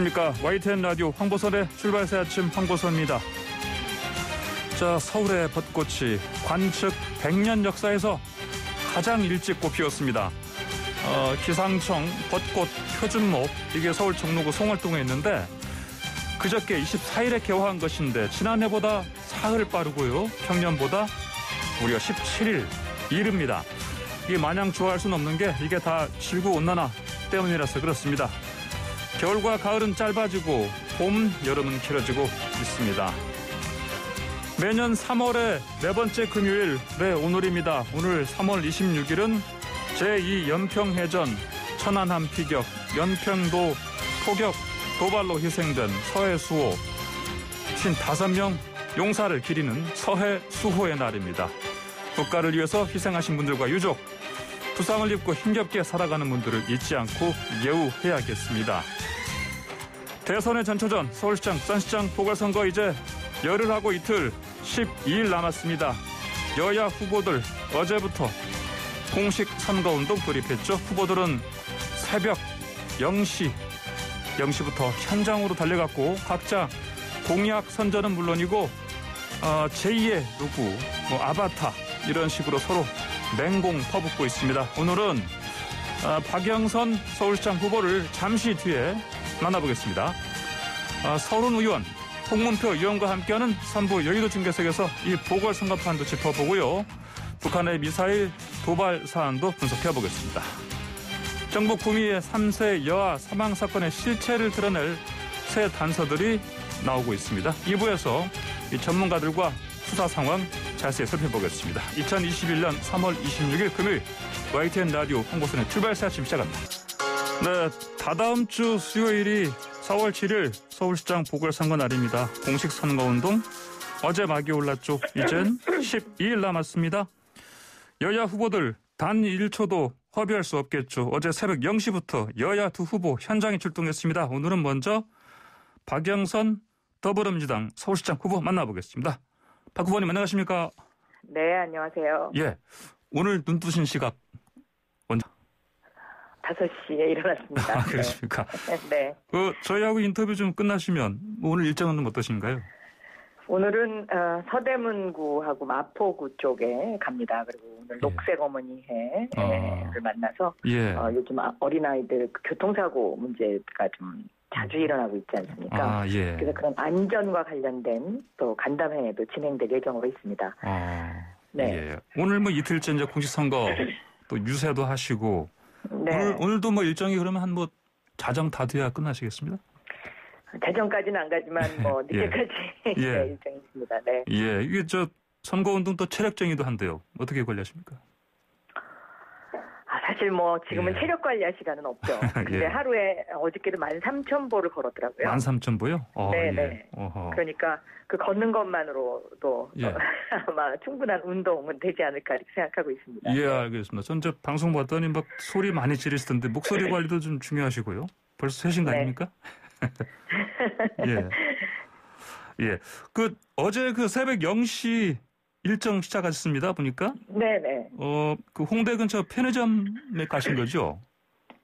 안녕하십니까. YTN 라디오 황보선의 출발새 아침 황보선입니다. 자, 서울의 벚꽃이 관측 100년 역사에서 가장 일찍 꽃피었습니다. 기상청 벚꽃 표준목, 이게 서울 종로구 송월동에 있는데 그저께 24일에 개화한 것인데 지난해보다 사흘 빠르고요. 평년보다 무려 17일 이릅니다. 이게 마냥 좋아할 수는 없는 게 이게 다 지구온난화 때문이라서 그렇습니다. 겨울과 가을은 짧아지고 봄, 여름은 길어지고 있습니다. 매년 3월의 네 번째 금요일, 네, 오늘입니다. 오늘 3월 26일은 제2연평해전 천안함 피격, 연평도 포격, 도발로 희생된 서해 수호 55명 용사를 기리는 서해 수호의 날입니다. 국가를 위해서 희생하신 분들과 유족, 부상을 입고 힘겹게 살아가는 분들을 잊지 않고 예우해야겠습니다. 대선의 전초전 서울시장, 부산시장 보궐선거 이제 열흘하고 이틀 12일 남았습니다. 여야 후보들 어제부터 공식 선거운동 돌입했죠. 후보들은 새벽 0시부터 현장으로 달려갔고 각자 공약 선전은 물론이고 제2의 누구, 아바타 이런 식으로 서로 맹공 퍼붓고 있습니다. 오늘은 박영선 서울시장 후보를 잠시 뒤에 만나보겠습니다. 서른 의원, 홍문표 의원과 함께하는 3부 여의도 중계석에서 이 보궐선거판도 짚어보고요. 북한의 미사일 도발 사안도 분석해보겠습니다. 정부 구미의 3세 여아 사망 사건의 실체를 드러낼 새 단서들이 나오고 있습니다. 2부에서 이 전문가들과 수사 상황 자세히 살펴보겠습니다. 2021년 3월 26일 금요일 YTN 라디오 홍보선의 출발새 아침 시작합니다. 네, 다다음 주 수요일이 4월 7일 서울시장 보궐선거 날입니다. 공식 선거운동 어제 막이 올랐죠. 이젠 12일 남았습니다. 여야 후보들 단 1초도 허비할 수 없겠죠. 어제 새벽 0시부터 여야 두 후보 현장에 출동했습니다. 오늘은 먼저 박영선 더불어민주당 서울시장 후보 만나보겠습니다. 박 후보님 안녕하십니까? 네, 안녕하세요. 예, 오늘 눈 뜨신 시각 언제? 5시에 일어났습니다. 아, 그렇습니까? 네. 저희하고 인터뷰 좀 끝나시면 오늘 일정은 어떠신가요? 오늘은 서대문구하고 마포구 쪽에 갑니다. 그리고 오늘 녹색 어머니회를 만나서 요즘 어린아이들 교통사고 문제가 좀 자주 일어나고 있지 않습니까? 예. 그래서 그런 안전과 관련된 또 간담회도 진행될 예정으로 있습니다. 네. 예. 오늘 뭐 이틀째 이제 공식선거 또 유세도 하시고 네. 오늘도 뭐 일정이 그러면 한 자정 다 돼야 끝나시겠습니다? 자정까지는 안 가지만 뭐 늦게까지 예. 일정이 있습니다. 네. 예. 이게 선거운동 또 체력쟁이도 한대요. 어떻게 관리하십니까? 사실 뭐 지금은 예. 체력 관리할 시간은 없죠. 근데 예. 하루에 어저께도 13,000보를 걸었더라고요. 13,000보요? 네네. 예. 그러니까 그 걷는 것만으로도 아마 충분한 운동은 되지 않을까 이렇게 생각하고 있습니다. 예, 알겠습니다. 전 방송 봤더니 막 소리 많이 지르시던데 목소리 관리도 좀 중요하시고요. 벌써 3시간 아닙니까? 예. 예. 어제 새벽 0시 일정 시작하셨습니다. 보니까. 네네. 그 홍대 근처 편의점에 가신 거죠?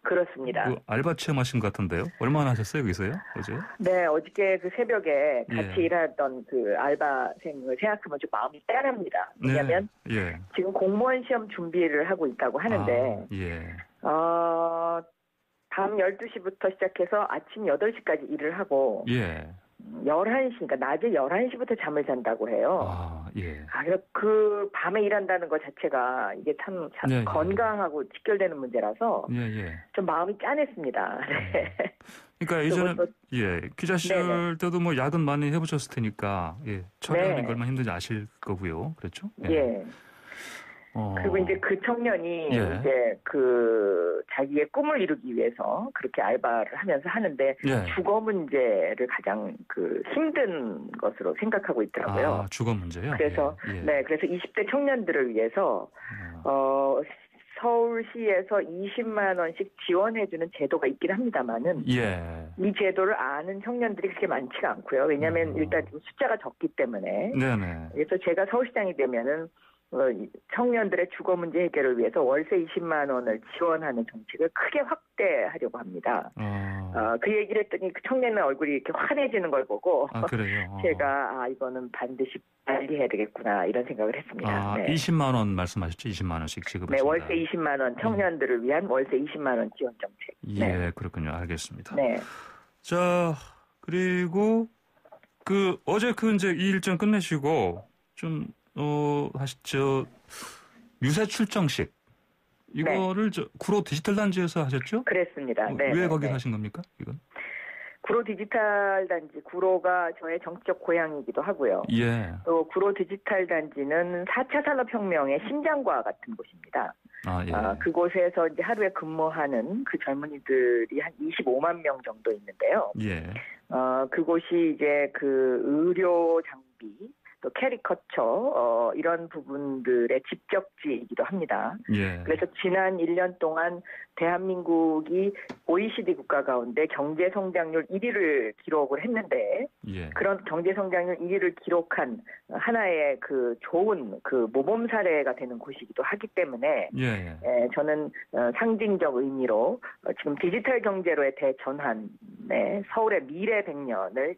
그렇습니다. 알바 체험하신 것 같은데요. 얼마나 하셨어요, 거기서요? 어제? 네, 어저께 그 새벽에 같이 일하던 그 알바생을 생각하면 좀 마음이 짠합니다. 왜냐하면 지금 공무원 시험 준비를 하고 있다고 하는데, 밤 12시부터 시작해서 아침 8시까지 일을 하고, 11시, 그러니까 낮에 11시부터 잠을 잔다고 해요. 그래서 그 밤에 일한다는 것 자체가 이게 참 건강하고 직결되는 문제라서 좀 마음이 짠했습니다. 네. 그러니까 예전에 기자 시절 때도 뭐 야근 많이 해보셨을 테니까 처리하는 걸 얼마나 힘든지 아실 거고요. 그렇죠? 예. 그리고 이제 그 청년이 이제 그 자기의 꿈을 이루기 위해서 그렇게 알바를 하면서 하는데 주거 문제를 가장 그 힘든 것으로 생각하고 있더라고요. 주거 문제요? 그래서 그래서 20대 청년들을 위해서 서울시에서 20만 원씩 지원해주는 제도가 있긴 합니다만은 이 제도를 아는 청년들이 그렇게 많지가 않고요. 왜냐하면 일단 숫자가 적기 때문에. 그래서 제가 서울시장이 되면은 청년들의 주거 문제 해결을 위해서 월세 20만 원을 지원하는 정책을 크게 확대하려고 합니다. 그 얘기를 했더니 그 청년의 얼굴이 이렇게 환해지는 걸 보고 그래요? 제가 이거는 반드시 빨리 해야 되겠구나 이런 생각을 했습니다. 네. 20만 원 말씀하셨죠? 20만 원씩 지급을. 네, 월세 20만 원 청년들을 위한 월세 20만 원 지원 정책. 예, 네. 그렇군요. 알겠습니다. 네. 자, 그리고 어제 이제 이 일정 끝내시고 좀 하셨죠. 유세 출정식 이거를 구로 디지털 단지에서 하셨죠? 그랬습니다. 네. 왜 거기서 하신 겁니까? 이건? 구로 디지털 단지, 구로가 저의 정치적 고향이기도 하고요. 예. 또 구로 디지털 단지는 4차 산업혁명의 심장과 같은 곳입니다. 예. 그곳에서 이제 하루에 근무하는 그 젊은이들이 한 25만 명 정도 있는데요. 예. 그곳이 이제 그 의료 장비, 또 캐리커처 이런 부분들의 집적지이기도 합니다. 예. 그래서 지난 1년 동안 대한민국이 OECD 국가 가운데 경제 성장률 1위를 기록을 했는데 예. 그런 경제 성장률 1위를 기록한 하나의 그 좋은 그 모범 사례가 되는 곳이기도 하기 때문에 예. 저는 상징적 의미로 지금 디지털 경제로의 대전환의 서울의 미래 100년을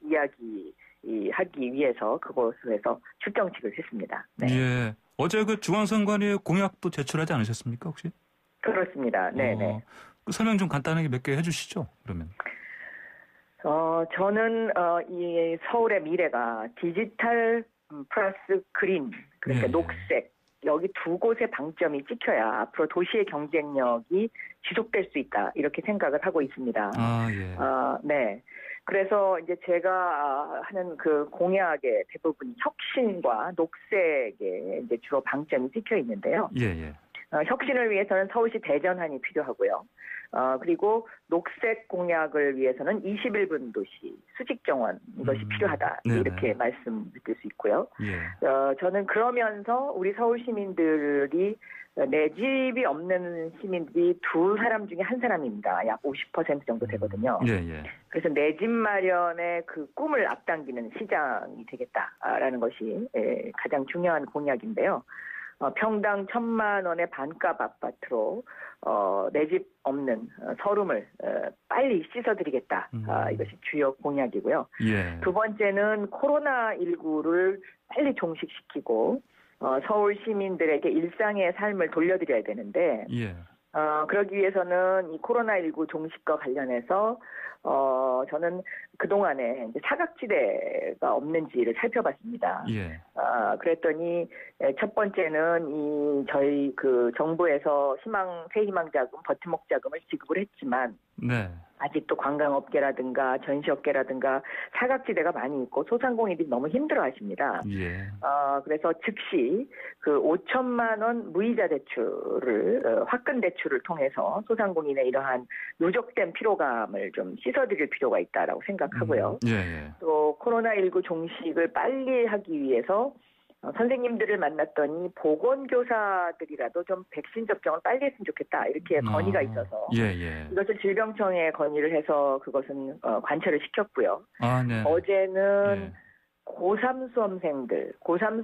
하기 위해서 그곳에서 출정식을 했습니다. 네. 예. 어제 그 중앙선관위 공약도 제출하지 않으셨습니까, 혹시? 그렇습니다. 네네. 그 설명 좀 간단하게 몇 개 해주시죠, 그러면. 저는 이 서울의 미래가 디지털 플러스 그린, 그러니까 녹색, 여기 두 곳의 방점이 찍혀야 앞으로 도시의 경쟁력이 지속될 수 있다 이렇게 생각을 하고 있습니다. 예. 네. 그래서 이제 제가 하는 그 공약의 대부분이 혁신과 녹색에 이제 주로 방점이 찍혀 있는데요. 예. 혁신을 위해서는 서울시 대전환이 필요하고요. 그리고 녹색 공약을 위해서는 21분 도시 수직 정원 이것이 필요하다. 네네. 이렇게 말씀드릴 수 있고요. 예. 저는 그러면서 우리 서울 시민들이 내 집이 없는 시민들이 두 사람 중에 한 사람입니다. 약 50% 정도 되거든요. 예. 그래서 내 집 마련의 그 꿈을 앞당기는 시장이 되겠다라는 것이 가장 중요한 공약인데요. 평당 1,000만 원의 반값 아파트로 내 집 없는 서름을 빨리 씻어드리겠다. 이것이 주요 공약이고요. 예. 두 번째는 코로나19를 빨리 종식시키고 서울 시민들에게 일상의 삶을 돌려드려야 되는데 예. 그러기 위해서는 이 코로나19 종식과 관련해서 저는 그동안에 이제 사각지대가 없는지를 살펴봤습니다. 예. 그랬더니 첫 번째는 저희 그 정부에서 새희망 자금, 버팀목 자금을 지급을 했지만 네. 아직도 관광업계라든가 전시업계라든가 사각지대가 많이 있고 소상공인들이 너무 힘들어하십니다. 예. 그래서 즉시 그 5천만 원 무이자 대출을 화끈 대출을 통해서 소상공인의 이러한 누적된 피로감을 좀 씻어드릴 필요가 있다라고 생각하고요. 예. 또 코로나19 종식을 빨리 하기 위해서 선생님들을 만났더니 보건교사들이라도 좀 백신 접종을 빨리 했으면 좋겠다 이렇게 건의가 있어서 예. 이것을 질병청에 건의를 해서 그것은 관철을 시켰고요. 네. 어제는 고3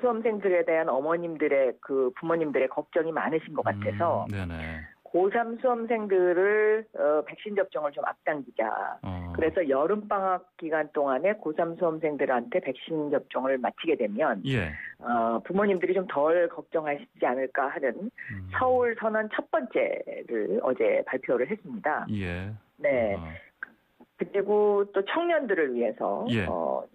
수험생들에 대한 어머님들의 그 부모님들의 걱정이 많으신 것 같아서 네네. 고3 수험생들을 백신 접종을 좀 앞당기자. 그래서 여름방학 기간 동안에 고3 수험생들한테 백신 접종을 마치게 되면 부모님들이 좀 덜 걱정하시지 않을까 하는 서울 선언 첫 번째를 어제 발표를 했습니다. 예. 네. 그리고 또 청년들을 위해서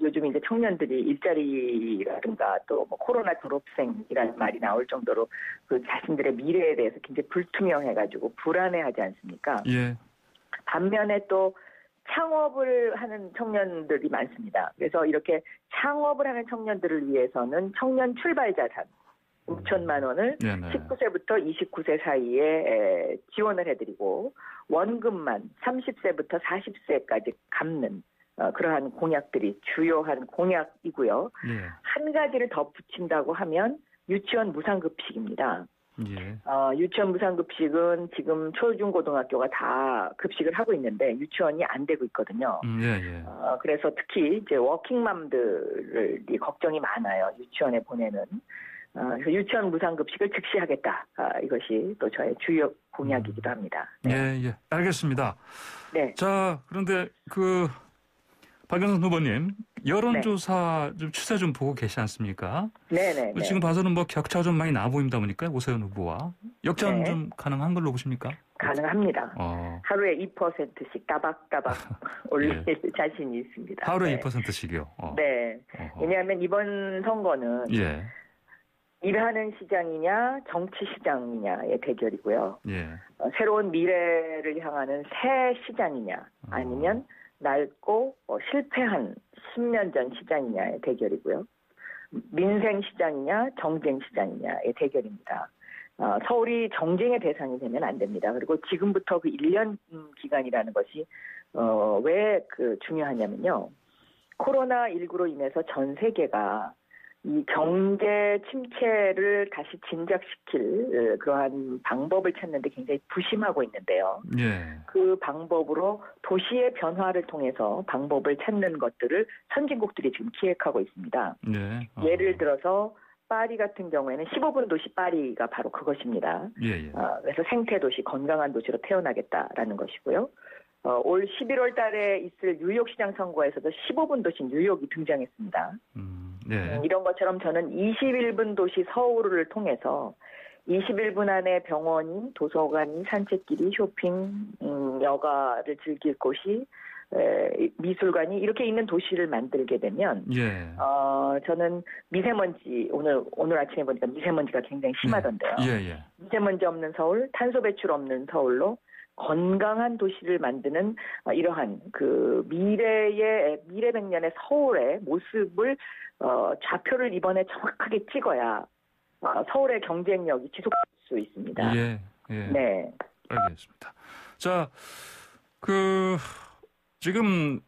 요즘 이제 청년들이 일자리라든가 또 뭐 코로나 졸업생이라는 말이 나올 정도로 그 자신들의 미래에 대해서 굉장히 불투명해가지고 불안해하지 않습니까? 예. 반면에 또 창업을 하는 청년들이 많습니다. 그래서 이렇게 창업을 하는 청년들을 위해서는 청년 출발 자산 5천만 원을 19세부터 29세 사이에 지원을 해드리고 원금만 30세부터 40세까지 갚는 그러한 공약들이 주요한 공약이고요. 한 가지를 더 붙인다고 하면 유치원 무상급식입니다. 유치원 무상급식은 지금 초중고등학교가 다 급식을 하고 있는데 유치원이 안 되고 있거든요. 그래서 특히 이제 워킹맘들이 걱정이 많아요. 유치원에 보내는. 그래서 유치원 무상급식을 즉시 하겠다. 이것이 또 저의 주요 공약이기도 합니다. 네. 예. 알겠습니다. 네. 자, 그런데 박영선 후보님 여론조사 좀 추세 좀 보고 계시지 않습니까? 네네. 지금 봐서는 격차가 좀 많이 나 보인다 보니까 오세훈 후보와 역전 좀 가능한 걸로 보십니까? 가능합니다. 하루에 2%씩 따박따박 올릴 자신이 있습니다. 하루에 2%씩이요? 네. 왜냐하면 이번 선거는 일하는 시장이냐 정치 시장이냐의 대결이고요. 새로운 미래를 향하는 새 시장이냐 아니면 낡고 실패한 10년 전 시장이냐의 대결이고요. 민생 시장이냐 정쟁 시장이냐의 대결입니다. 서울이 정쟁의 대상이 되면 안 됩니다. 그리고 지금부터 그 1년 기간이라는 것이 왜 중요하냐면요. 코로나19로 인해서 전 세계가 이 경제 침체를 다시 진작시킬 그러한 방법을 찾는데 굉장히 부심하고 있는데요. 그 방법으로 도시의 변화를 통해서 방법을 찾는 것들을 선진국들이 지금 기획하고 있습니다. 예를 들어서 파리 같은 경우에는 15분 도시 파리가 바로 그것입니다. 그래서 생태 도시, 건강한 도시로 태어나겠다라는 것이고요. 올 11월 달에 있을 뉴욕 시장 선거에서도 15분 도시 뉴욕이 등장했습니다. 이런 것처럼 저는 21분 도시 서울을 통해서 21분 안에 병원이, 도서관이, 산책길이, 쇼핑, 여가를 즐길 곳이, 미술관이 이렇게 있는 도시를 만들게 되면 저는 미세먼지 오늘 아침에 보니까 미세먼지가 굉장히 심하던데요. 미세먼지 없는 서울, 탄소 배출 없는 서울로 건강한 도시를 만드는 이러한 미래 백년의 서울의 모습을 좌표를 이번에 정확하게 찍어야 서울의 경쟁력이 지속될 수 있습니다. 네. 알겠습니다. 자, 지금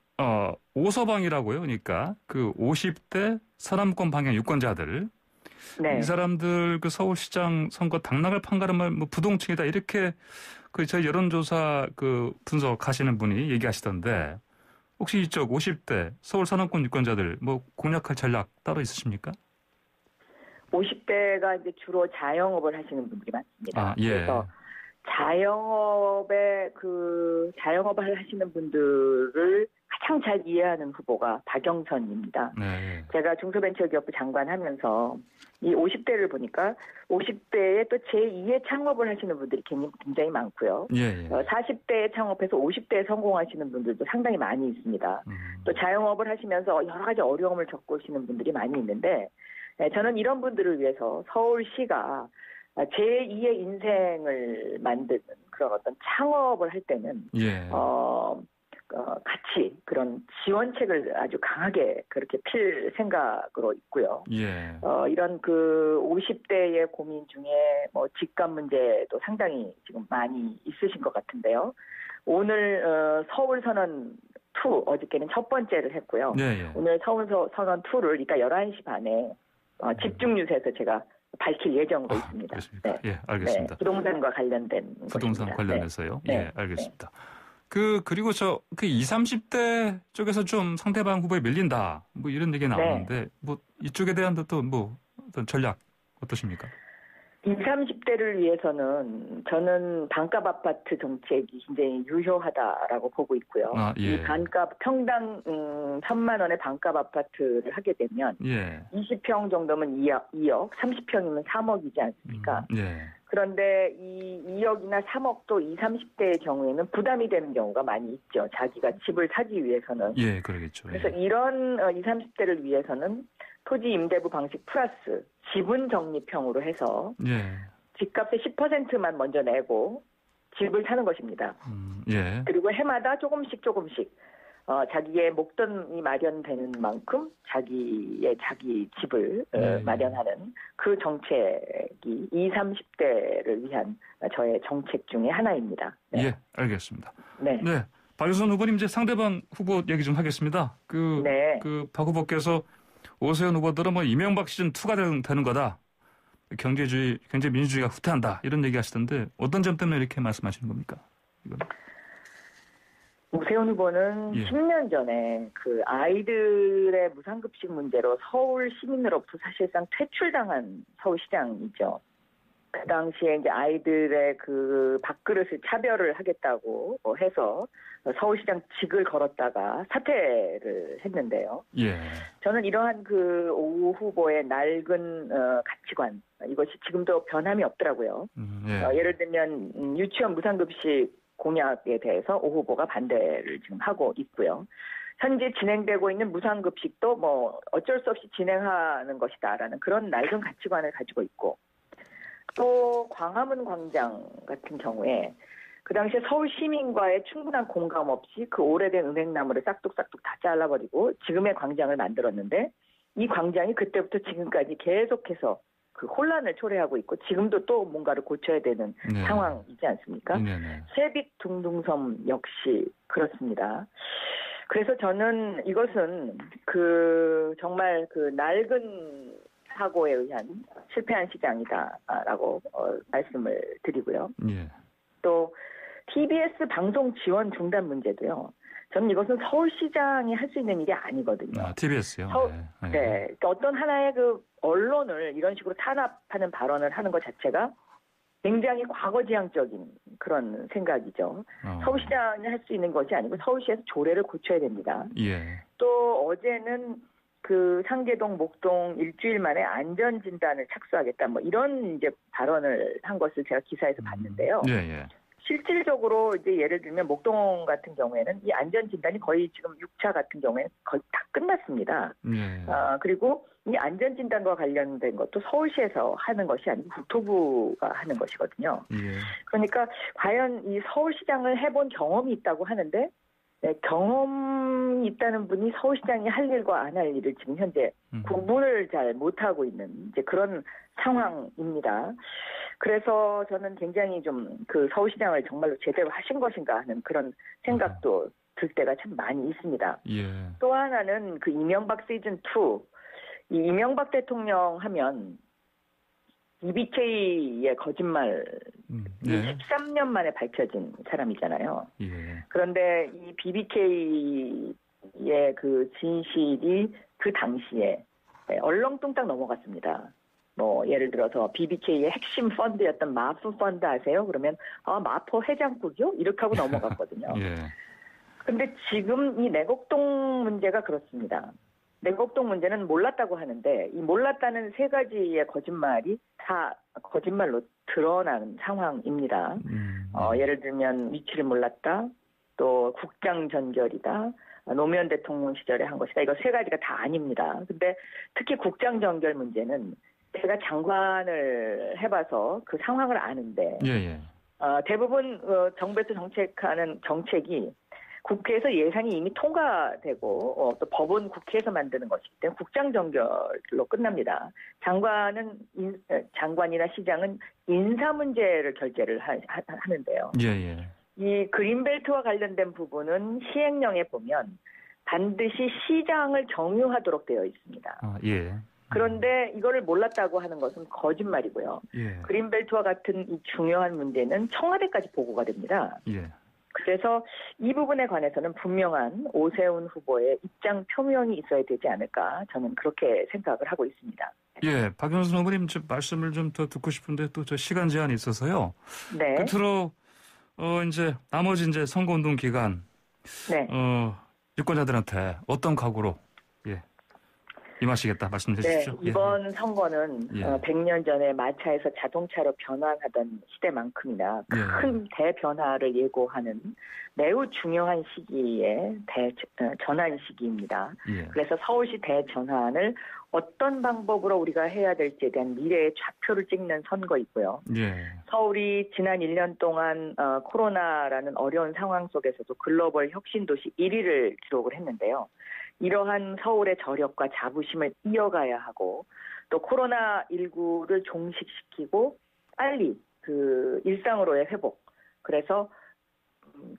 오서방이라고요. 그러니까 50대 서남권 방향 유권자들 이 사람들 서울시장 선거 당락을 판가름할 부동층이다 이렇게 저희 여론조사 분석하시는 분이 얘기하시던데 혹시 이쪽 50대 서울 서남권 유권자들 공략할 전략 따로 있으십니까? 50대가 이제 주로 자영업을 하시는 분들이 많습니다. 그래서 자영업을 하시는 분들을 가장 잘 이해하는 후보가 박영선입니다. 제가 중소벤처기업부 장관 하면서 이 50대를 보니까 50대에 또 제2의 창업을 하시는 분들이 굉장히 많고요. 40대에 창업해서 50대에 성공하시는 분들도 상당히 많이 있습니다. 또 자영업을 하시면서 여러 가지 어려움을 겪으시는 분들이 많이 있는데 저는 이런 분들을 위해서 서울시가 제2의 인생을 만드는 그런 어떤 창업을 할 때는 같이 그런 지원책을 아주 강하게 그렇게 필 생각으로 있고요. 이런 50대의 고민 중에 집값 문제도 상당히 지금 많이 있으신 것 같은데요. 오늘 서울선언 2 어저께는 첫 번째를 했고요. 오늘 서울선언 2를 이따 11시 반에 집중 뉴스에서 제가 밝힐 예정으로 있습니다. 그렇습니까? 알겠습니다. 부동산과 관련된 부동산 것입니다. 관련해서요. 알겠습니다. 그리고 20, 30대 쪽에서 좀 상대방 후보에 밀린다. 이런 얘기 나오는데 이쪽에 대한 또 어떤 전략 어떠십니까? 20, 30대를 위해서는 저는 반값 아파트 정책이 굉장히 유효하다라고 보고 있고요. 이 반값 평당 1,000만 원의 반값 아파트를 하게 되면 20평 정도면 2억, 30평이면 3억이지 않습니까? 그런데 이 2억이나 3억도 20, 30대의 경우에는 부담이 되는 경우가 많이 있죠. 자기가 집을 사기 위해서는. 그러겠죠. 그래서 이런 20, 30대를 위해서는 토지 임대부 방식 플러스 지분 적립형으로 해서 집값의 10%만 먼저 내고 집을 사는 것입니다. 그리고 해마다 조금씩 자기의 목돈이 마련되는 만큼 자기 집을 마련하는 그 정책이 20, 30대를 위한 저의 정책 중에 하나입니다. 알겠습니다. 박영선 후보님 이제 상대방 후보 얘기 좀 하겠습니다. 박 후보께서 오세훈 후보들은 이명박 시즌 2가 되는 거다. 경제 민주주의가 후퇴한다. 이런 얘기 하시던데 어떤 점 때문에 이렇게 말씀하시는 겁니까? 이건. 20, 오세훈 후보는 10년 전에 그 아이들의 무상급식 문제로 서울 시민으로부터 사실상 퇴출당한 서울시장이죠. 그 당시에 이제 아이들의 그 밥그릇을 차별을 하겠다고 해서 서울시장 직을 걸었다가 사퇴를 했는데요. 예. 저는 이러한 그 오 후보의 낡은 가치관, 이것이 지금도 변함이 없더라고요. 예. 예를 들면 유치원 무상급식 공약에 대해서 오 후보가 반대를 지금 하고 있고요. 현재 진행되고 있는 무상급식도 뭐 어쩔 수 없이 진행하는 것이다라는 그런 낡은 가치관을 가지고 있고, 또 광화문 광장 같은 경우에 그 당시에 서울 시민과의 충분한 공감 없이 그 오래된 은행나무를 싹둑싹둑 다 잘라버리고 지금의 광장을 만들었는데, 이 광장이 그때부터 지금까지 계속해서 그 혼란을 초래하고 있고 지금도 또 뭔가를 고쳐야 되는 상황이지 않습니까? 세빛둥둥섬 역시 그렇습니다. 그래서 저는 이것은 그 정말 그 낡은 사고에 의한 실패한 시장이다라고 말씀을 드리고요. 예. 또 TBS 방송 지원 중단 문제도요. 저는 이것은 서울시장이 할 수 있는 일이 아니거든요. TBS요? 네. 그러니까 어떤 하나의 그 언론을 이런 식으로 탄압하는 발언을 하는 것 자체가 굉장히 과거지향적인 그런 생각이죠. 서울시장이 할 수 있는 것이 아니고 서울시에서 조례를 고쳐야 됩니다. 예. 또 어제는 그 상계동, 목동 일주일 만에 안전진단을 착수하겠다, 뭐 이런 이제 발언을 한 것을 제가 기사에서 봤는데요. 예. 실질적으로 이제 예를 들면 목동 같은 경우에는 이 안전진단이 거의 지금 6차 같은 경우에는 거의 다 끝났습니다. 그리고 이 안전진단과 관련된 것도 서울시에서 하는 것이 아니고 국토부가 하는 것이거든요. 예. 그러니까 과연 이 서울시장을 해본 경험이 있다고 하는데, 경험이 있다는 분이 서울시장이 할 일과 안 할 일을 지금 현재 구분을 잘 못하고 있는 이제 그런 상황입니다. 그래서 저는 굉장히 좀 그 서울시장을 정말로 제대로 하신 것인가 하는 그런 생각도 들 때가 참 많이 있습니다. 예. 또 하나는 그 이명박 시즌2, 이 이명박 대통령 하면 BBK의 거짓말, 13년 만에 밝혀진 사람이잖아요. 예. 그런데 이 BBK의 그 진실이 그 당시에 얼렁뚱땅 넘어갔습니다. 뭐 예를 들어서 BBK의 핵심 펀드였던 마포 펀드 아세요? 그러면 마포 해장국이요? 이렇게 하고 넘어갔거든요. 예. 근데 지금 이 내곡동 문제가 그렇습니다. 내곡동 문제는 몰랐다고 하는데 이 몰랐다는 세 가지의 거짓말이 다 거짓말로 드러나는 상황입니다. 예를 들면 위치를 몰랐다, 또 국장 전결이다, 노무현 대통령 시절에 한 것이다. 이거 세 가지가 다 아닙니다. 근데 특히 국장 전결 문제는 제가 장관을 해봐서 그 상황을 아는데 대부분 정부에서 정책하는 정책이 국회에서 예산이 이미 통과되고 또 법은 국회에서 만드는 것이기 때문에 국장 정결로 끝납니다. 장관이나 시장은 인사 문제를 결재를 하는데요. 이 그린벨트와 관련된 부분은 시행령에 보면 반드시 시장을 정유하도록 되어 있습니다. 그런데 이거를 몰랐다고 하는 것은 거짓말이고요. 그린벨트와 같은 이 중요한 문제는 청와대까지 보고가 됩니다. 그래서 이 부분에 관해서는 분명한 오세훈 후보의 입장 표명이 있어야 되지 않을까, 저는 그렇게 생각을 하고 있습니다. 예, 박영선 후보님 말씀을 좀 더 듣고 싶은데 또 저 시간 제한이 있어서요. 네. 끝으로 이제 나머지 이제 선거운동 기간 유권자들한테 어떤 각오로 임하시겠다 말씀해 주십시오. 이번 선거는 100년 전에 마차에서 자동차로 변환하던 시대만큼이나 큰 대변화를 예고하는 매우 중요한 시기의 전환 시기입니다. 그래서 서울시 대전환을 어떤 방법으로 우리가 해야 될지에 대한 미래의 좌표를 찍는 선거이고요. 서울이 지난 1년 동안 코로나라는 어려운 상황 속에서도 글로벌 혁신도시 1위를 기록을 했는데요. 이러한 서울의 저력과 자부심을 이어가야 하고, 또 코로나19를 종식시키고 빨리 그 일상으로의 회복, 그래서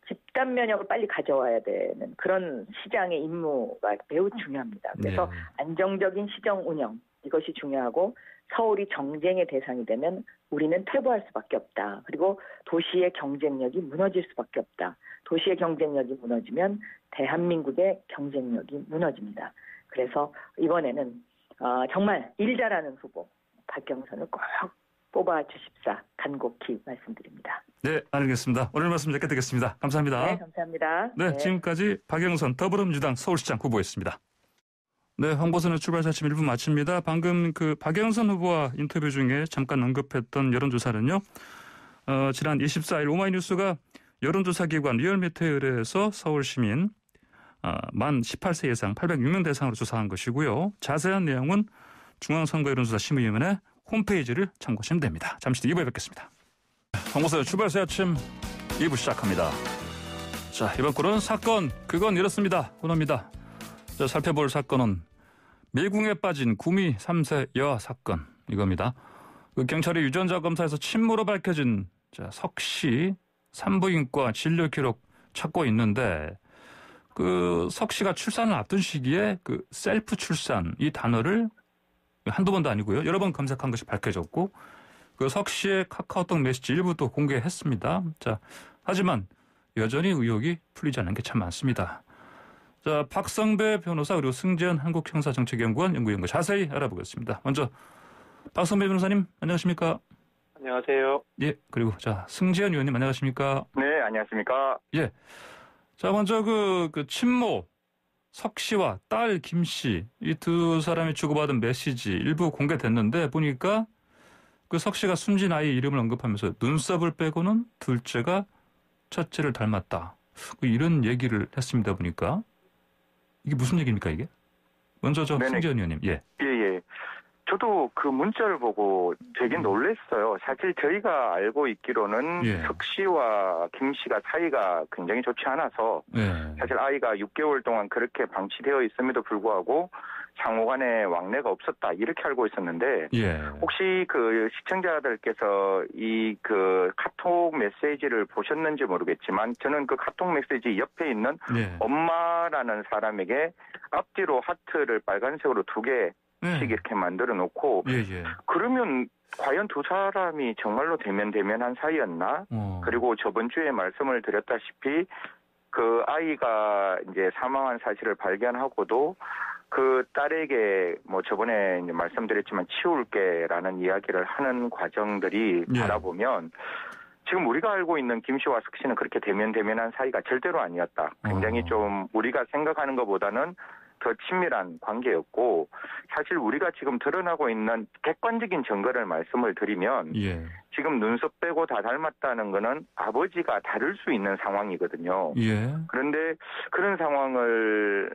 집단 면역을 빨리 가져와야 되는 그런 시장의 임무가 매우 중요합니다. 그래서 안정적인 시정 운영, 이것이 중요하고, 서울이 정쟁의 대상이 되면 우리는 퇴보할 수밖에 없다. 그리고 도시의 경쟁력이 무너질 수밖에 없다. 도시의 경쟁력이 무너지면 대한민국의 경쟁력이 무너집니다. 그래서 이번에는 정말 일 잘하는 후보 박경선을 꼭 뽑아주십사 간곡히 말씀드립니다. 네, 알겠습니다. 오늘 말씀 여기까지 듣겠습니다. 감사합니다. 네, 감사합니다. 네, 지금까지 박경선 더불어민주당 서울시장 후보였습니다. 네, 황보선의 출발사 아침 1부 마칩니다. 방금 그 박영선 후보와 인터뷰 중에 잠깐 언급했던 여론조사는요. 지난 24일 오마이뉴스가 여론조사기관 리얼미터에 의뢰해서 서울시민 만 18세 이상 806명 대상으로 조사한 것이고요. 자세한 내용은 중앙선거여론조사심의위원회 홈페이지를 참고하시면 됩니다. 잠시 뒤 2부에 뵙겠습니다. 황보선의 출발사 아침 2부 시작합니다. 자, 이번 코너는 사건, 그건 이렇습니다. 코너입니다. 자, 살펴볼 사건은 밀궁에 빠진 구미 3세 여아 사건 이겁니다. 그 경찰이 유전자 검사에서 친모로 밝혀진 석씨 산부인과 진료 기록 찾고 있는데 그 석씨가 출산을 앞둔 시기에 그 셀프 출산 이 단어를 한두 번도 아니고요. 여러 번 검색한 것이 밝혀졌고 그 석씨의 카카오톡 메시지 일부도 공개했습니다. 자, 하지만 여전히 의혹이 풀리지 않는 게 참 많습니다. 자, 박성배 변호사 그리고 승재현 한국형사정책연구원 연구위원과 자세히 알아보겠습니다. 먼저 박성배 변호사님 안녕하십니까? 안녕하세요. 예, 그리고 자 승재현 의원님 안녕하십니까? 네, 안녕하십니까? 예, 자 먼저 그 친모 석 씨와 딸 김 씨 이 두 사람이 주고받은 메시지 일부 공개됐는데 보니까 그 석 씨가 숨진 아이 이름을 언급하면서 눈썹을 빼고는 둘째가 첫째를 닮았다. 이런 얘기를 했습니다. 보니까. 이게 무슨 얘기입니까, 이게? 먼저 승재현 의원님. 예. 예. 저도 그 문자를 보고 되게 놀랐어요. 사실 저희가 알고 있기로는 석 씨와 김 씨가 사이가 굉장히 좋지 않아서 사실 아이가 6개월 동안 그렇게 방치되어 있음에도 불구하고 상호간에 왕래가 없었다 이렇게 알고 있었는데 혹시 그 시청자들께서 이 그 카톡 메시지를 보셨는지 모르겠지만 저는 그 카톡 메시지 옆에 있는 엄마라는 사람에게 앞뒤로 하트를 빨간색으로 2개씩 이렇게 만들어 놓고 그러면 과연 두 사람이 정말로 대면한 사이였나? 그리고 저번 주에 말씀을 드렸다시피 그 아이가 이제 사망한 사실을 발견하고도 그 딸에게 뭐 저번에 이제 말씀드렸지만 치울게라는 이야기를 하는 과정들이 바라보면 지금 우리가 알고 있는 김 씨와 석 씨는 그렇게 대면한 사이가 절대로 아니었다. 굉장히 좀 우리가 생각하는 것보다는 더 친밀한 관계였고 사실 우리가 지금 드러나고 있는 객관적인 증거를 말씀을 드리면 지금 눈썹 빼고 다 닮았다는 거는 아버지가 다를 수 있는 상황이거든요. 그런데 그런 상황을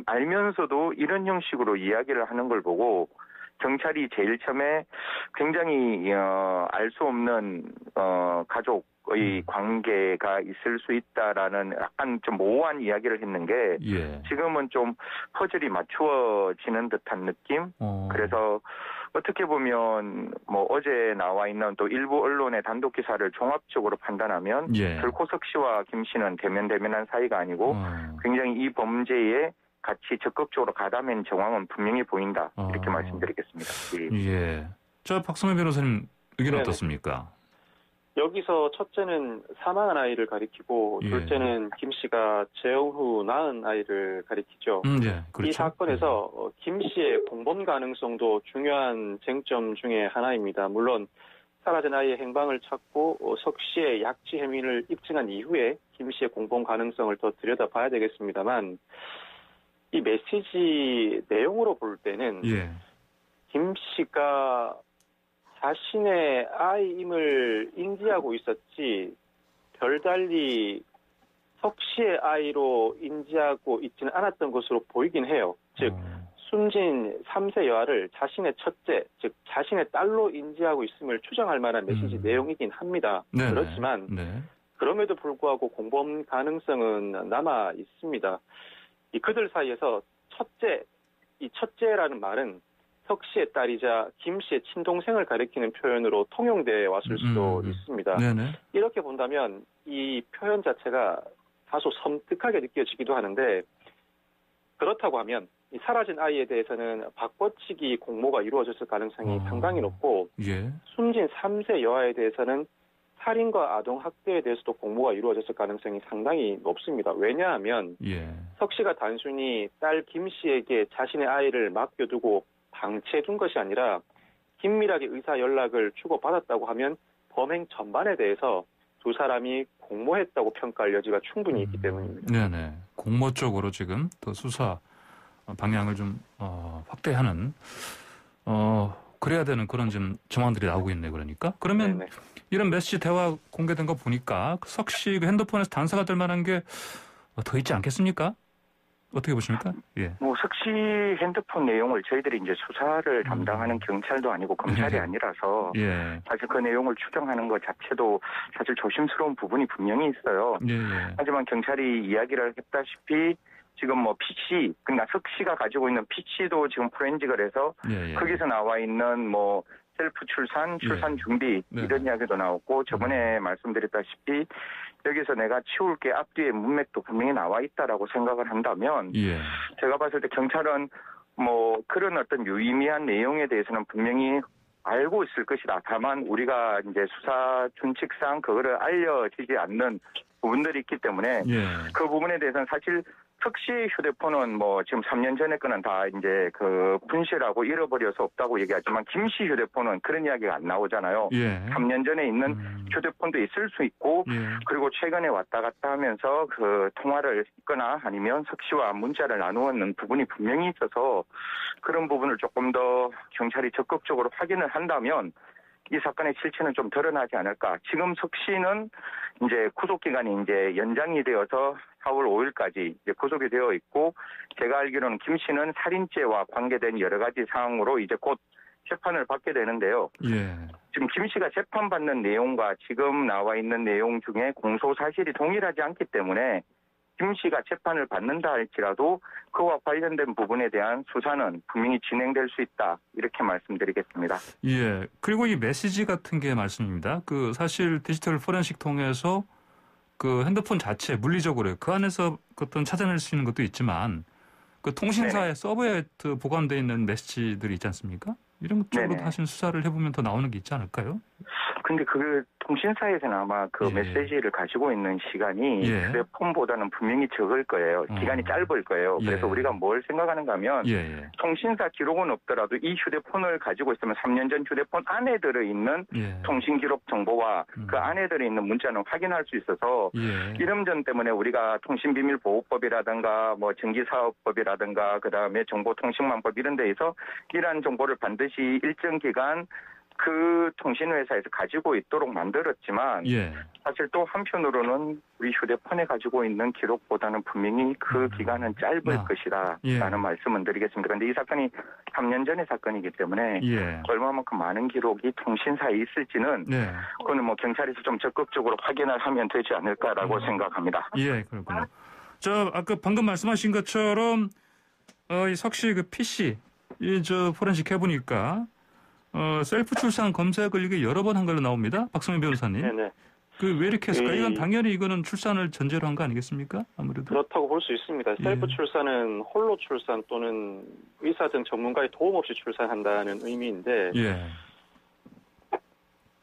알면서도 이런 형식으로 이야기를 하는 걸 보고 경찰이 제일 처음에 굉장히 알 수 없는 가족의 관계가 있을 수 있다라는 약간 좀 모호한 이야기를 했는 게 지금은 좀 퍼즐이 맞추어지는 듯한 느낌. 그래서 어떻게 보면 뭐 어제 나와 있는 또 일부 언론의 단독 기사를 종합적으로 판단하면 결코 석 씨와 김 씨는 대면한 사이가 아니고 굉장히 이 범죄에 같이 적극적으로 가담한 정황은 분명히 보인다. 이렇게 말씀드리겠습니다. 자, 박성현 변호사님 의견 어떻습니까? 여기서 첫째는 사망한 아이를 가리키고 둘째는 김 씨가 재혼 후 낳은 아이를 가리키죠. 그렇죠. 이 사건에서 김 씨의 공범 가능성도 중요한 쟁점 중에 하나입니다. 물론 사라진 아이의 행방을 찾고 석 씨의 약취 혐의를 입증한 이후에 김 씨의 공범 가능성을 더 들여다봐야 되겠습니다만 이 메시지 내용으로 볼 때는 김 씨가 자신의 아이임을 인지하고 있었지 별달리 석 씨의 아이로 인지하고 있지는 않았던 것으로 보이긴 해요. 즉 숨진 3세 여아를 자신의 첫째, 즉 자신의 딸로 인지하고 있음을 추정할 만한 메시지 내용이긴 합니다. 그렇지만 그럼에도 불구하고 공범 가능성은 남아 있습니다. 이 그들 사이에서 이 첫째라는 말은 석 씨의 딸이자 김 씨의 친동생을 가리키는 표현으로 통용돼 왔을 수도 있습니다. 이렇게 본다면 이 표현 자체가 다소 섬뜩하게 느껴지기도 하는데 그렇다고 하면 이 사라진 아이에 대해서는 바꿔치기 공모가 이루어졌을 가능성이 상당히 높고 예. 숨진 3세 여아에 대해서는 살인과 아동 학대에 대해서도 공모가 이루어졌을 가능성이 상당히 높습니다. 왜냐하면 예. 석 씨가 단순히 딸 김 씨에게 자신의 아이를 맡겨두고 방치해둔 것이 아니라 긴밀하게 의사 연락을 주고받았다고 하면 범행 전반에 대해서 두 사람이 공모했다고 평가할 여지가 충분히 있기 때문입니다. 네네. 공모 쪽으로 지금 더 수사 방향을 좀 확대하는 그래야 되는 그런 좀 정황들이 나오고 있네요. 그러니까 그러면 네네. 이런 메시지 대화 공개된 거 보니까 석 씨 핸드폰에서 단서가 될 만한 게 더 있지 않겠습니까? 어떻게 보십니까? 예. 뭐 석 씨 핸드폰 내용을 저희들이 이제 수사를 담당하는 경찰도 아니고 검찰이 아니라서 예. 사실 그 내용을 추정하는 것 자체도 사실 조심스러운 부분이 분명히 있어요. 예. 하지만 경찰이 이야기를 했다시피 지금 뭐 PC, 그러니까 석 씨가 가지고 있는 PC도 지금 포렌식을 해서 거기서 나와 있는 뭐 셀프 출산 준비 이런 이야기도 나왔고 저번에 말씀드렸다시피 여기서 내가 치울 게 앞뒤에 문맥도 분명히 나와 있다라고 생각을 한다면 제가 봤을 때 경찰은 뭐 그런 어떤 유의미한 내용에 대해서는 분명히 알고 있을 것이다. 다만 우리가 이제 수사 준칙상 그거를 알려지지 않는 부분들이 있기 때문에 그 부분에 대해서는 사실 석 씨 휴대폰은 뭐 지금 3년 전에 거는 다 이제 그 분실하고 잃어버려서 없다고 얘기하지만 김 씨 휴대폰은 그런 이야기가 안 나오잖아요. 3년 전에 있는 휴대폰도 있을 수 있고 그리고 최근에 왔다 갔다 하면서 그 통화를 했거나 아니면 석 씨와 문자를 나누었는 부분이 분명히 있어서 그런 부분을 조금 더 경찰이 적극적으로 확인을 한다면 이 사건의 실체는 좀 드러나지 않을까. 지금 석 씨는 이제 구속 기간이 이제 연장이 되어서 4월 5일까지 이제 구속이 되어 있고 제가 알기로는 김 씨는 살인죄와 관계된 여러 가지 사항으로 이제 곧 재판을 받게 되는데요. 지금 김 씨가 재판받는 내용과 지금 나와 있는 내용 중에 공소 사실이 동일하지 않기 때문에 김 씨가 재판을 받는다 할지라도 그와 관련된 부분에 대한 수사는 분명히 진행될 수 있다. 이렇게 말씀드리겠습니다. 예. 그리고 이 메시지 같은 게 말씀입니다. 그 사실 디지털 포렌식 통해서 그 핸드폰 자체 물리적으로 그 안에서 어떤 찾아낼 수 있는 것도 있지만 그 통신사의 서버에 보관되어 있는 메시지들이 있지 않습니까? 이런 쪽으로 사실 수사를 해보면 더 나오는 게 있지 않을까요? 근데 그 통신사에서는 아마 그 메시지를 가지고 있는 시간이 휴대폰보다는 분명히 적을 거예요. 기간이 짧을 거예요. 그래서 우리가 뭘 생각하는가 하면 통신사 기록은 없더라도 이 휴대폰을 가지고 있으면 3년 전 휴대폰 안에 들어있는 통신 기록 정보와 그 안에 들어있는 문자는 확인할 수 있어서 이름전 때문에 우리가 통신비밀보호법이라든가 뭐 전기사업법이라든가 그다음에 정보통신망법 이런 데에서 이러한 정보를 반드시 일정 기간 그 통신회사에서 가지고 있도록 만들었지만 사실 또 한편으로는 우리 휴대폰에 가지고 있는 기록보다는 분명히 그 기간은 짧을 것이다 라는 말씀을 드리겠습니다. 그런데 이 사건이 3년 전의 사건이기 때문에 얼마만큼 많은 기록이 통신사에 있을지는 그거는 뭐 경찰에서 좀 적극적으로 확인을 하면 되지 않을까라고 생각합니다. 예, 그렇군요. 아까 방금 말씀하신 것처럼 이 석 씨 그 PC 포렌식 해보니까 셀프 출산 검색을 이게 여러 번 한 걸로 나옵니다. 박성민 변호사님. 네네. 왜 이렇게 했을까? 이건 당연히 이거는 출산을 전제로 한 거 아니겠습니까? 아무래도. 그렇다고 볼 수 있습니다. 셀프 출산은 홀로 출산 또는 의사 등 전문가의 도움 없이 출산한다는 의미인데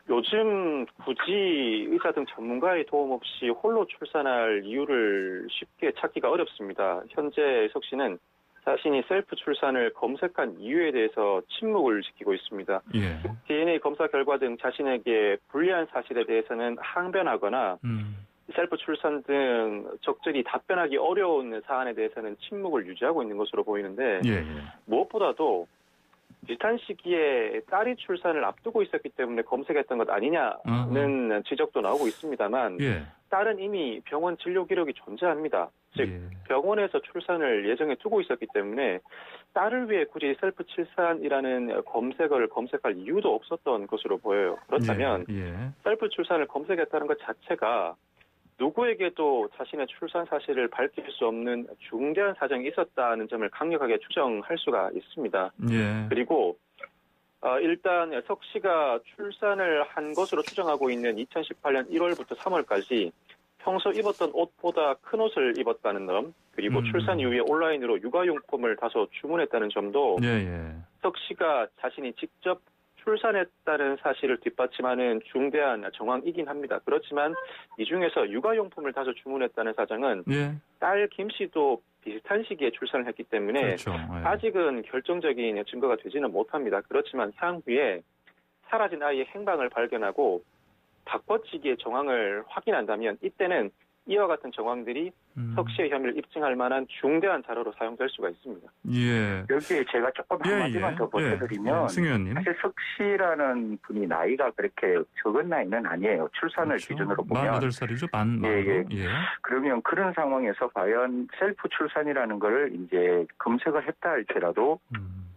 요즘 굳이 의사 등 전문가의 도움 없이 홀로 출산할 이유를 쉽게 찾기가 어렵습니다. 현재 석 씨는 자신이 셀프 출산을 검색한 이유에 대해서 침묵을 지키고 있습니다. DNA 검사 결과 등 자신에게 불리한 사실에 대해서는 항변하거나 셀프 출산 등 적절히 답변하기 어려운 사안에 대해서는 침묵을 유지하고 있는 것으로 보이는데 무엇보다도 비슷한 시기에 딸이 출산을 앞두고 있었기 때문에 검색했던 것 아니냐는 지적도 나오고 있습니다만 딸은 이미 병원 진료 기록이 존재합니다. 즉 병원에서 출산을 예정에 두고 있었기 때문에 딸을 위해 굳이 셀프 출산이라는 검색어를 검색할 이유도 없었던 것으로 보여요. 그렇다면 셀프 출산을 검색했다는 것 자체가 누구에게도 자신의 출산 사실을 밝힐 수 없는 중대한 사정이 있었다는 점을 강력하게 추정할 수가 있습니다. 그리고 일단 석 씨가 출산을 한 것으로 추정하고 있는 2018년 1월부터 3월까지 평소 입었던 옷보다 큰 옷을 입었다는 점, 그리고 출산 이후에 온라인으로 육아용품을 다소 주문했다는 점도 석 씨가 자신이 직접 출산했다는 사실을 뒷받침하는 중대한 정황이긴 합니다. 그렇지만 이 중에서 육아용품을 다소 주문했다는 사정은 딸 김 씨도 비슷한 시기에 출산을 했기 때문에 아직은 결정적인 증거가 되지는 못합니다. 그렇지만 향후에 사라진 아이의 행방을 발견하고 바꿔치기의 정황을 확인한다면 이때는 이와 같은 정황들이 석 씨의 혐의를 입증할 만한 중대한 자료로 사용될 수가 있습니다. 여기에 제가 조금 한마디만 더 보태드리면 사실 석 씨라는 분이 나이가 그렇게 적은 나이는 아니에요. 출산을 기준으로 보면 48살이죠. 그러면 그런 상황에서 과연 셀프 출산이라는 걸 이제 검색을 했다 할지라도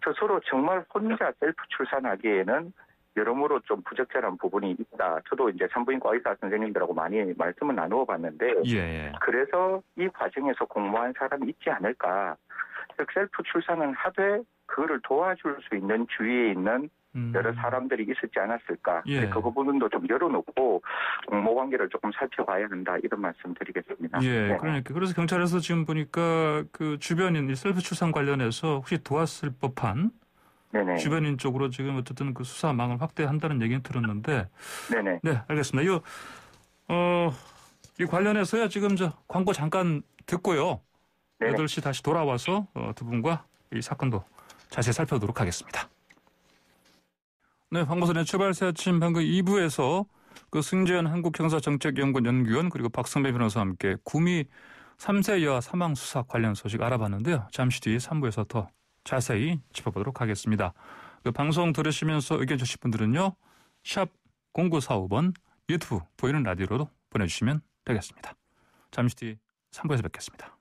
스스로 정말 혼자 셀프 출산하기에는 여러모로 좀 부적절한 부분이 있다. 저도 이제 산부인과 의사 선생님들하고 많이 말씀을 나누어 봤는데 그래서 이 과정에서 공모한 사람이 있지 않을까. 즉 셀프 출산은 하되 그거를 도와줄 수 있는 주위에 있는 여러 사람들이 있었지 않았을까. 그 부분도 좀 열어놓고 공모 관계를 조금 살펴봐야 한다. 이런 말씀 드리겠습니다. 그러니까 그래서 경찰에서 지금 보니까 그 주변인 셀프 출산 관련해서 혹시 도왔을 법한 주변인 쪽으로 지금 어쨌든 그 수사망을 확대한다는 얘기는 들었는데. 네, 알겠습니다. 이 관련해서요, 지금 광고 잠깐 듣고요. 8시 다시 돌아와서 두 분과 이 사건도 자세히 살펴보도록 하겠습니다. 네, 황보선의 출발새 아침 방금 2부에서 그 승재현 한국형사정책연구원 연구원 그리고 박성배 변호사와 함께 구미 3세 여아 사망 수사 관련 소식 알아봤는데요. 잠시 뒤에 3부에서 더 자세히 짚어보도록 하겠습니다. 그 방송 들으시면서 의견 주실 분들은요. 샵 0945번 유튜브 보이는 라디오로도 보내주시면 되겠습니다. 잠시 뒤 3부에서 뵙겠습니다.